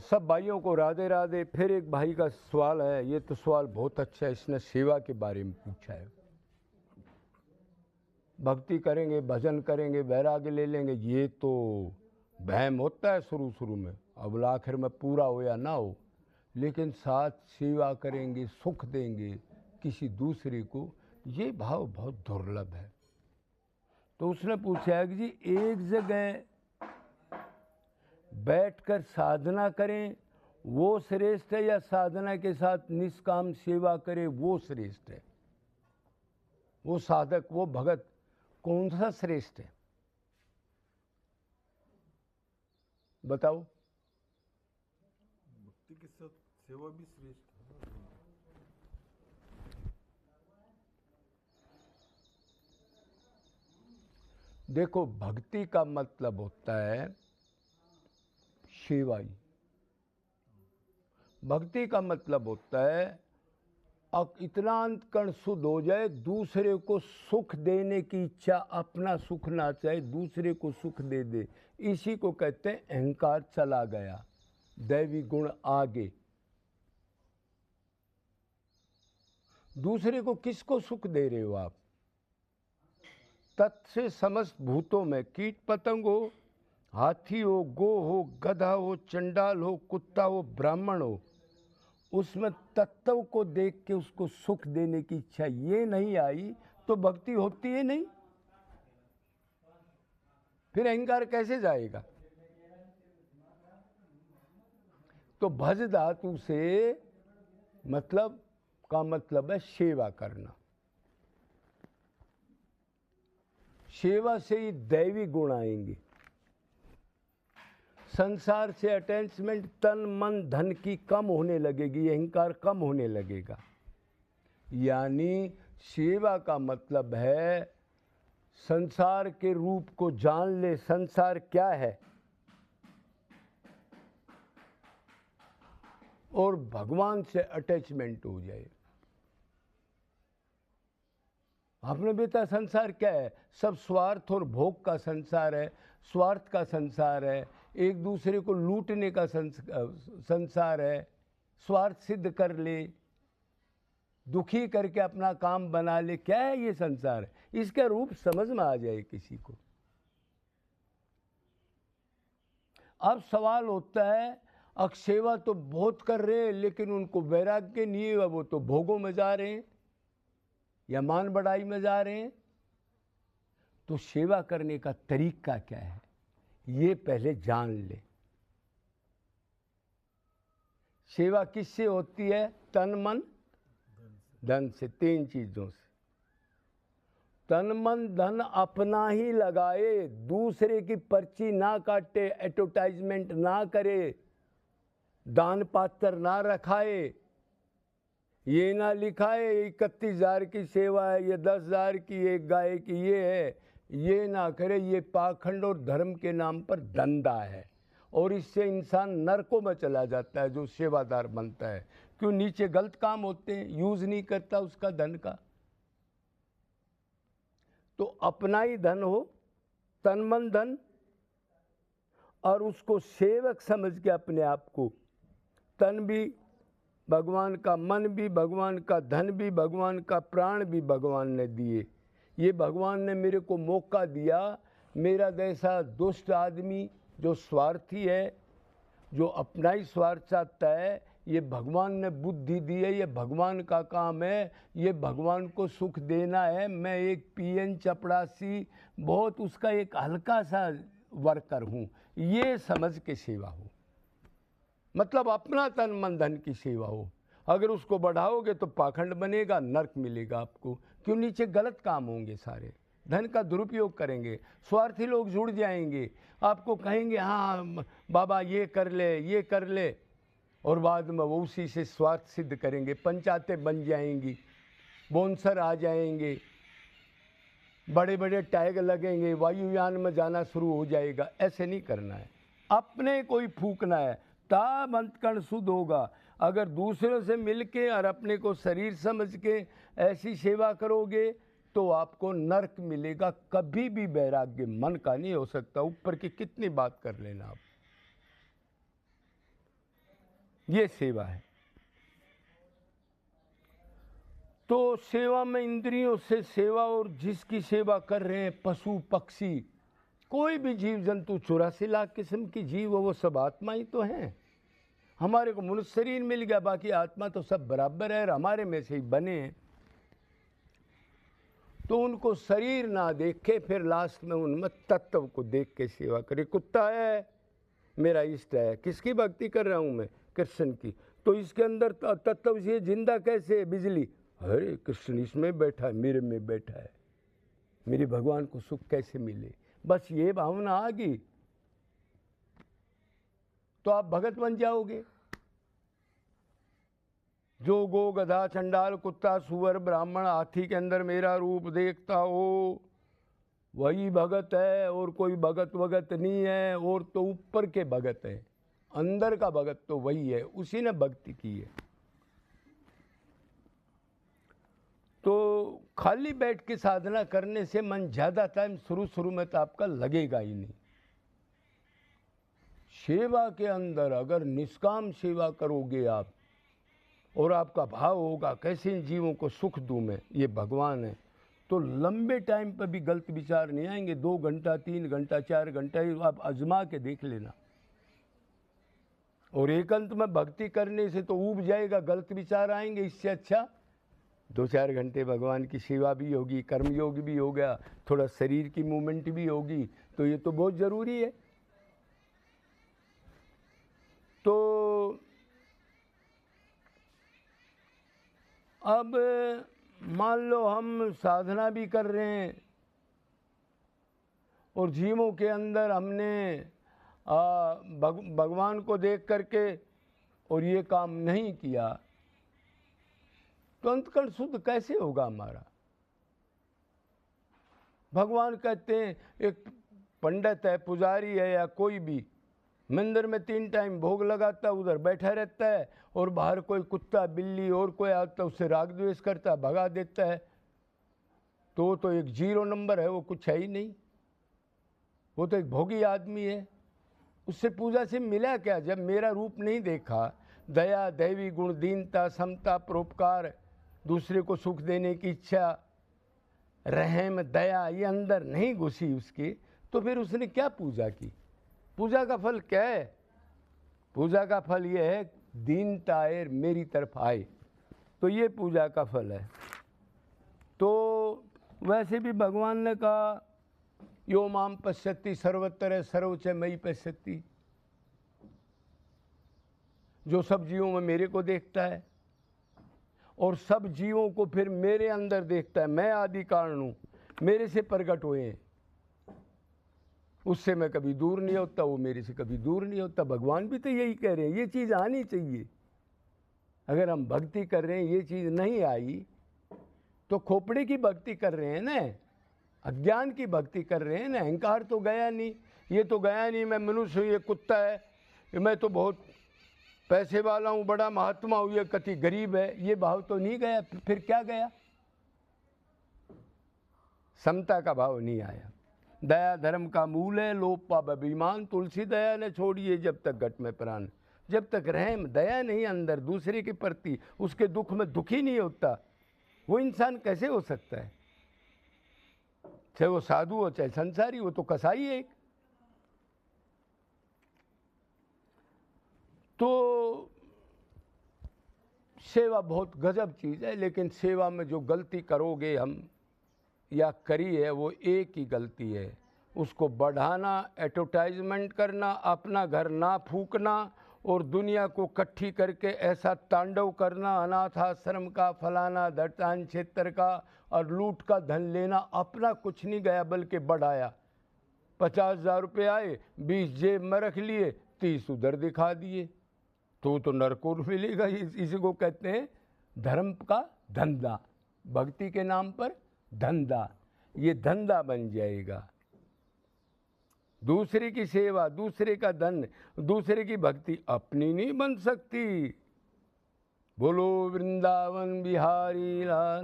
सब भाइयों को राधे राधे। फिर एक भाई का सवाल है, ये तो सवाल बहुत अच्छा है, इसने सेवा के बारे में पूछा है। भक्ति करेंगे, भजन करेंगे, वैराग्य ले लेंगे, ये तो वहम होता है शुरू शुरू में, अब आखिर में पूरा हो या ना हो, लेकिन साथ सेवा करेंगे, सुख देंगे किसी दूसरे को, ये भाव बहुत दुर्लभ है। तो उसने पूछा है कि जी एक जगह बैठकर साधना करें वो श्रेष्ठ है, या साधना के साथ निष्काम सेवा करें वो श्रेष्ठ है? वो साधक, वो भगत कौन सा श्रेष्ठ है, बताओ? भक्ति के साथ सेवा भी श्रेष्ठ है। देखो, भक्ति का मतलब होता है सेवा ही। भक्ति का मतलब होता है अब इतना अंतकण शुद्ध हो जाए, दूसरे को सुख देने की इच्छा, अपना सुख ना चाहे, दूसरे को सुख दे दे, इसी को कहते हैं अहंकार चला गया, दैवी गुण आगे। दूसरे को किसको सुख दे रहे हो आप? तत् से समस्त भूतों में, कीट पतंग हो, हाथी हो, गो हो, गधा हो, चंडाल हो, कुत्ता हो, ब्राह्मण हो, उसमें तत्व को देख के उसको सुख देने की इच्छा ये नहीं आई तो भक्ति होती है नहीं। फिर अहंकार कैसे जाएगा? तो भज धातु से मतलब का मतलब है सेवा करना। सेवा से ही दैवी गुण आएंगे। संसार से अटैचमेंट, तन मन धन की कम होने लगेगी, अहंकार कम होने लगेगा। यानी सेवा का मतलब है संसार के रूप को जान ले, संसार क्या है, और भगवान से अटैचमेंट हो जाए। आपने बेटा संसार क्या है? सब स्वार्थ और भोग का संसार है, स्वार्थ का संसार है, एक दूसरे को लूटने का संसार है, स्वार्थ सिद्ध कर ले, दुखी करके अपना काम बना ले, क्या है ये संसार? इसका रूप समझ में आ जाए किसी को। अब सवाल होता है अक्षेवा तो बहुत कर रहे हैं लेकिन उनको वैराग्य नहीं है, वो तो भोगों में जा रहे हैं या मान बढ़ाई में जा रहे हैं। तो सेवा करने का तरीका क्या है ये पहले जान ले। सेवा किससे होती है? तन मन धन से, तीन चीजों से। तन मन धन अपना ही लगाए, दूसरे की पर्ची ना काटे, एडवर्टाइजमेंट ना करे, दान पात्र ना रखाए, ये ना लिखाए 31,000 की सेवा है, ये 10,000 की, एक गाय की ये है, ये ना करे। ये पाखंड और धर्म के नाम पर धंधा है और इससे इंसान नरकों में चला जाता है जो सेवादार बनता है। क्यों? नीचे गलत काम होते हैं, यूज नहीं करता उसका धन का। तो अपना ही धन हो, तन मन धन, और उसको सेवक समझ के अपने आप को, तन भी भगवान का, मन भी भगवान का, धन भी भगवान का, प्राण भी भगवान ने दिए। ये भगवान ने मेरे को मौका दिया। मेरा जैसा दुष्ट आदमी जो स्वार्थी है, जो अपना ही स्वार्थ चाहता है, ये भगवान ने बुद्धि दी है, ये भगवान का काम है, ये भगवान को सुख देना है। मैं एक पीएन चपड़ासी, बहुत उसका एक हल्का सा वर्कर हूँ, ये समझ के सेवा हो। मतलब अपना तन मन धन की सेवा हो। अगर उसको बढ़ाओगे तो पाखंड बनेगा, नरक मिलेगा आपको। क्यों? नीचे गलत काम होंगे सारे, धन का दुरुपयोग करेंगे, स्वार्थी लोग जुड़ जाएंगे, आपको कहेंगे हाँ बाबा ये कर ले, ये कर ले, और बाद में वो उसी से स्वार्थ सिद्ध करेंगे, पंचायतें बन जाएंगी, बोनसर आ जाएंगे, बड़े बड़े टैग लगेंगे, वायुयान में जाना शुरू हो जाएगा। ऐसे नहीं करना है, अपने को ही फूकना है, तब अंतकण शुद्ध होगा। अगर दूसरों से मिलके और अपने को शरीर समझ के ऐसी सेवा करोगे तो आपको नरक मिलेगा। कभी भी वैराग्य मन का नहीं हो सकता, ऊपर की कितनी बात कर लेना आप। ये सेवा है। तो सेवा में इंद्रियों से सेवा, और जिसकी सेवा कर रहे हैं पशु पक्षी, कोई भी जीव जंतु, 84 लाख किस्म की जीव हो, वो सब आत्मा ही तो हैं। हमारे को मनुष्य शरीर मिल गया, बाकी आत्मा तो सब बराबर है और हमारे में से ही बने हैं। तो उनको शरीर ना देखे, फिर लास्ट में उनमें तत्व को देख के सेवा करे। कुत्ता है मेरा इष्ट है, किसकी भक्ति कर रहा हूँ मैं? कृष्ण की। तो इसके अंदर तत्व ये जिंदा कैसे है? बिजली, अरे कृष्ण इसमें बैठा है, मेरे में बैठा है, मेरे भगवान को सुख कैसे मिले? बस ये भावना आ गई तो आप भगत बन जाओगे। जो गो गधा चंडाल कुत्ता सुअर ब्राह्मण हाथी के अंदर मेरा रूप देखता हो, वही भगत है, और कोई भगत वगत नहीं है। और तो ऊपर के भगत है, अंदर का भगत तो वही है, उसी ने भक्ति की है। तो खाली बैठ के साधना करने से मन ज़्यादा टाइम शुरू में तो आपका लगेगा ही नहीं। सेवा के अंदर अगर निष्काम सेवा करोगे आप, और आपका भाव होगा कैसे इन जीवों को सुख दूं मैं, ये भगवान है, तो लंबे टाइम पर भी गलत विचार नहीं आएंगे। 2 घंटा 3 घंटा 4 घंटा ही आप आजमा के देख लेना। और एकांत में भक्ति करने से तो ऊब जाएगा, गलत विचार आएंगे। इससे अच्छा 2-4 घंटे भगवान की सेवा भी होगी, कर्मयोग भी हो गया, थोड़ा शरीर की मूवमेंट भी होगी, तो ये तो बहुत ज़रूरी है। तो अब मान लो हम साधना भी कर रहे हैं और जीवों के अंदर हमने भगवान को देख करके और ये काम नहीं किया, तो अंतकरण शुद्ध कैसे होगा हमारा? भगवान कहते हैं, एक पंडित है, पुजारी है या कोई भी, मंदिर में 3 टाइम भोग लगाता है, उधर बैठा रहता है, और बाहर कोई कुत्ता बिल्ली और कोई आता है, उससे राग द्वेष करता है, भगा देता है, तो एक 0 नंबर है, वो कुछ है ही नहीं, वो तो एक भोगी आदमी है। उससे पूजा से मिला क्या? जब मेरा रूप नहीं देखा, दया दैवी गुण, दीनता, समता, परोपकार, दूसरे को सुख देने की इच्छा, रहम दया, ये अंदर नहीं घुसी उसके, तो फिर उसने क्या पूजा की? पूजा का फल क्या है? पूजा का फल ये है, दीनता मेरी तरफ आए, तो ये पूजा का फल है। तो वैसे भी भगवान ने कहा, यो माम पश्यति सर्वत्र सर्वच मयि पश्यति, जो सब जीवों में मेरे को देखता है और सब जीवों को फिर मेरे अंदर देखता है। मैं आदि कारण हूँ, मेरे से प्रकट हुए हैं, उससे मैं कभी दूर नहीं होता, वो मेरे से कभी दूर नहीं होता। भगवान भी तो यही कह रहे हैं, ये चीज़ आनी चाहिए। अगर हम भक्ति कर रहे हैं, ये चीज़ नहीं आई तो खोपड़े की भक्ति कर रहे हैं ना, अज्ञान की भक्ति कर रहे हैं ना। अहंकार तो गया नहीं, ये तो गया नहीं मैं मनुष्य हूँ, ये कुत्ता है, मैं तो बहुत पैसे वाला हूँ, बड़ा महात्मा हूँ, ये कति गरीब है, ये भाव तो नहीं गया। फिर क्या गया? समता का भाव नहीं आया। दया धर्म का मूल है, लोभ पाप अभिमान, तुलसी दया ने छोड़िए जब तक घट में प्राण। जब तक रहम दया नहीं अंदर दूसरे के प्रति, उसके दुख में दुखी नहीं होता, वो इंसान कैसे हो सकता है? चाहे वो साधु हो चाहे संसारी, वो तो कसाई है एक। तो सेवा बहुत गजब चीज़ है, लेकिन सेवा में जो गलती करोगे हम या करी है, वो एक ही गलती है, उसको बढ़ाना, एडवर्टाइजमेंट करना, अपना घर ना फूकना और दुनिया को इकट्ठी करके ऐसा तांडव करना, अनाथ आश्रम का, फलाना धटान क्षेत्र का, और लूट का धन लेना। अपना कुछ नहीं गया बल्कि बढ़ाया। 50,000 रुपये आए, 20 जेब में रख लिए, 30 उधर दिखा दिए, तो नरकोर मिलेगा। इसी को कहते हैं धर्म का धंधा, भक्ति के नाम पर धंधा। ये धंधा बन जाएगा। दूसरे की सेवा, दूसरे का धन, दूसरे की भक्ति अपनी नहीं बन सकती। बोलो वृंदावन बिहारी लाल।